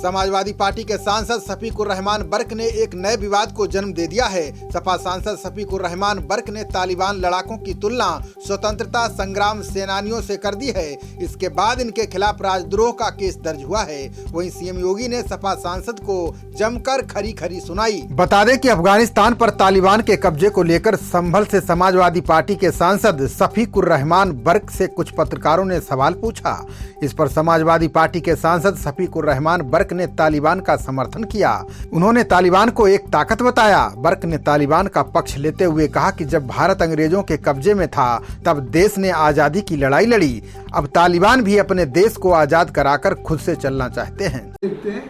Samajwadi party के सांसद शफीकुर रहमान बर्क ने एक नए विवाद को जन्म दे दिया है। सपा सांसद शफीकुर रहमान बर्क ने तालिबान लड़ाकों की तुलना स्वतंत्रता संग्राम सेनानियों से कर दी है। इसके बाद इनके खिलाफ राजद्रोह का केस दर्ज हुआ है। वहीं सीएम योगी ने सपा सांसद को जमकर खरी खरी सुनाई। बता दें कि अफगानिस्तान पर तालिबान के कब्जे को लेकर संभल से समाजवादी पार्टी के सांसद शफीकुर रहमान बर्क से कुछ पत्रकारों ने सवाल पूछा। इस पर समाजवादी पार्टी के सांसद शफीकुर रहमान बर्क ने तालिबान का समर्थन किया। उन्होंने तालिबान को एक ताकत बताया। बर्क ने तालिबान का पक्ष लेते हुए कहा कि जब भारत अंग्रेजों के कब्जे में था तब देश ने आजादी की लड़ाई लड़ी। अब तालिबान भी अपने देश को आजाद कराकर खुद से चलना चाहते हैं। देखते हैं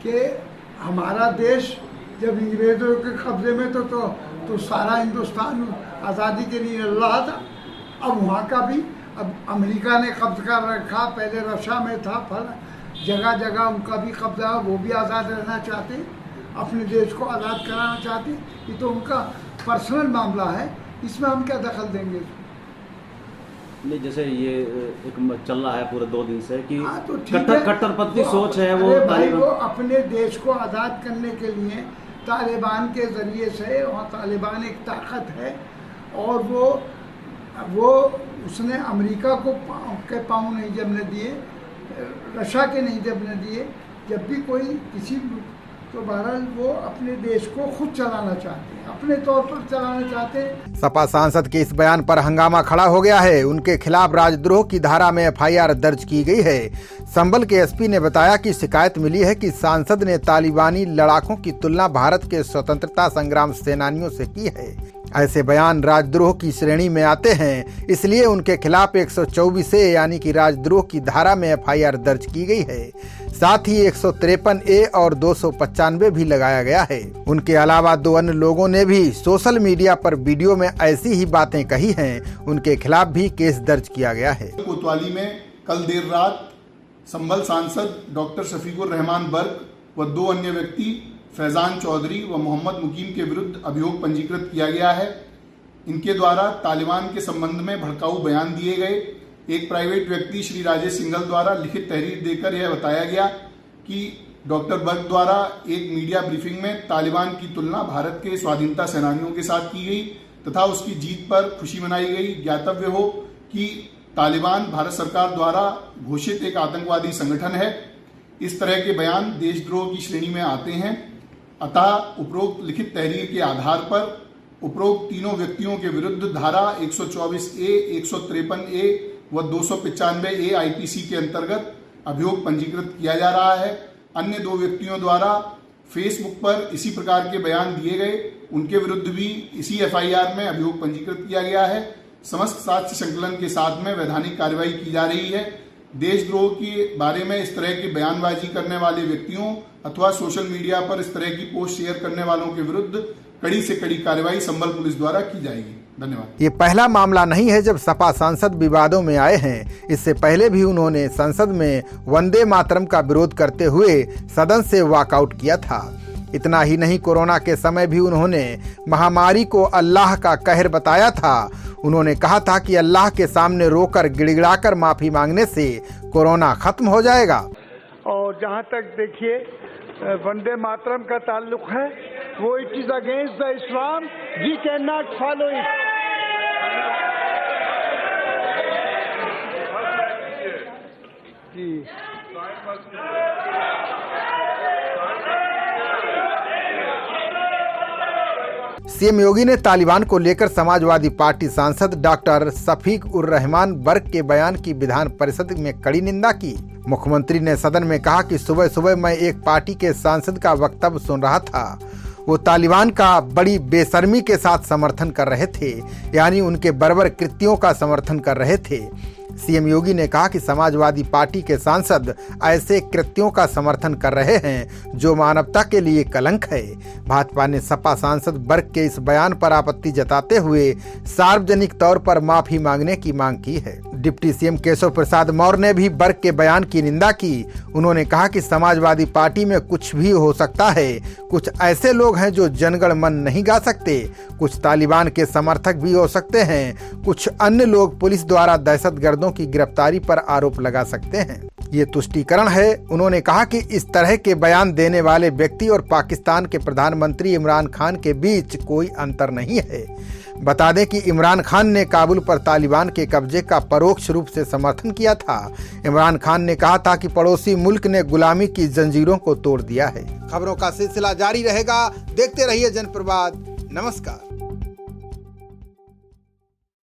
कि हमारा देश जब अंग्रेजों के कब्जे में तो सारा हिंदुस्तान आज़ादी के लिए लड़ रहा था। अब वहाँ का भी अब अमेरिका ने कब्जा कर रखा, पहले रशिया में था, फल जगह जगह उनका भी कब्जा, वो भी आज़ाद रहना चाहते, अपने देश को आज़ाद कराना चाहते। ये तो उनका पर्सनल मामला है, इसमें हम क्या दखल देंगे? नहीं, जैसे ये एक चल रहा है पूरे 2 दिन से कि तो कट्टरपंथी सोच है वो भाई, वो अपने देश को आज़ाद करने के लिए तालिबान के ज़रिए से, वहाँ तालिबान एक ताकत है और वो उसने अमेरिका को के पाँव नहीं जमने दिए, रशिया के नहीं जमने दिए। जब भी कोई किसी तो बहरहाल वो अपने देश को खुद चलाना चाहते हैं, अपने तौर पर चलाना चाहते हैं। सपा सांसद के इस बयान पर हंगामा खड़ा हो गया है। उनके खिलाफ राजद्रोह की धारा में एफआईआर दर्ज की गई है। संभल के एसपी ने बताया कि शिकायत मिली है कि सांसद ने तालिबानी लड़ाकों की तुलना भारत के स्वतंत्रता संग्राम सेनानियों से की है। ऐसे बयान राजद्रोह की श्रेणी में आते हैं, इसलिए उनके खिलाफ 124 ए यानी कि राजद्रोह की धारा में एफआईआर दर्ज की गई है। साथ ही 153 ए और 295 भी लगाया गया है। उनके अलावा 2 अन्य लोगों ने भी सोशल मीडिया पर वीडियो में ऐसी ही बातें कही हैं। उनके खिलाफ भी केस दर्ज किया गया है। कोतवाली में कल देर रात संभल सांसद डॉक्टर शफीकुर रहमान बर्क व 2 अन्य व्यक्ति फैजान चौधरी व मोहम्मद मुकीम के विरुद्ध अभियोग पंजीकृत किया गया है। इनके द्वारा तालिबान के संबंध में भड़काऊ बयान दिए गए। एक प्राइवेट व्यक्ति श्री राजेश सिंघल द्वारा लिखित तहरीर देकर यह बताया गया कि डॉक्टर बर्क द्वारा एक मीडिया ब्रीफिंग में तालिबान की तुलना भारत के स्वाधीनता सेनानियों के साथ की गई तथा उसकी जीत पर खुशी मनाई गई। ज्ञातव्य हो कि तालिबान भारत सरकार द्वारा घोषित एक आतंकवादी संगठन है। इस तरह के बयान देशद्रोह की श्रेणी में आते हैं। अतः उपरोक्त लिखित तहरीर के आधार पर उपरोक्त तीनों व्यक्तियों के विरुद्ध धारा 124 ए, 153 ए व 295 ए आईपीसी के अंतर्गत अभियोग पंजीकृत किया जा रहा है। अन्य 2 व्यक्तियों द्वारा फेसबुक पर इसी प्रकार के बयान दिए गए, उनके विरुद्ध भी इसी एफआईआर में अभियोग पंजीकृत किया गया है। समस्त साक्ष्य संकलन के साथ में वैधानिक कार्रवाई की जा रही है। देशद्रोह के बारे में इस तरह की बयानबाजी करने वाले व्यक्तियों अथवा सोशल मीडिया पर इस तरह की पोस्ट शेयर करने वालों के विरुद्ध कड़ी से कड़ी कार्रवाई संभल पुलिस द्वारा की जाएगी। धन्यवाद। ये पहला मामला नहीं है जब सपा सांसद विवादों में आए हैं। इससे पहले भी उन्होंने संसद में वंदे मातरम का विरोध करते हुए सदन से वॉकआउट किया था। इतना ही नहीं, कोरोना के समय भी उन्होंने महामारी को अल्लाह का कहर बताया था। उन्होंने कहा था कि अल्लाह के सामने रोकर गिड़गिड़ाकर माफी मांगने से कोरोना खत्म हो जाएगा। और जहाँ तक देखिए वंदे मातरम का ताल्लुक है, वो it is against the Islam, we can not follow it. CM Yogi ने तालिबान को लेकर समाजवादी पार्टी सांसद डॉक्टर शफीकुर रहमान बर्क के बयान की विधान परिषद में कड़ी निंदा की। मुख्यमंत्री ने सदन में कहा कि सुबह सुबह मैं एक पार्टी के सांसद का वक्तव्य सुन रहा था। वो तालिबान का बड़ी बेशर्मी के साथ समर्थन कर रहे थे, यानी उनके बर्बर कृत्यों का समर्थन कर रहे थे। सीएम योगी ने कहा कि समाजवादी पार्टी के सांसद ऐसे कृत्यों का समर्थन कर रहे हैं जो मानवता के लिए कलंक है। भाजपा ने सपा सांसद बर्क के इस बयान पर आपत्ति जताते हुए सार्वजनिक तौर पर माफी मांगने की मांग की है। डिप्टी सीएम केशव प्रसाद मौर्य ने भी बर्क के बयान की निंदा की। उन्होंने कहा कि समाजवादी पार्टी में कुछ भी हो सकता है। कुछ ऐसे लोग हैं जो जनगण मन नहीं गा सकते, कुछ तालिबान के समर्थक भी हो सकते हैं, कुछ अन्य लोग पुलिस द्वारा दहशतगर्दों की गिरफ्तारी पर आरोप लगा सकते हैं। ये तुष्टीकरण है। उन्होंने कहा कि इस तरह के बयान देने वाले व्यक्ति और पाकिस्तान के प्रधानमंत्री इमरान खान के बीच कोई अंतर नहीं है। बता दें कि इमरान खान ने काबुल पर तालिबान के कब्जे का परोक्ष रूप से समर्थन किया था। इमरान खान ने कहा था कि पड़ोसी मुल्क ने गुलामी की जंजीरों को तोड़ दिया है। खबरों का सिलसिला जारी रहेगा। देखते रहिए जनप्रवाद। नमस्कार।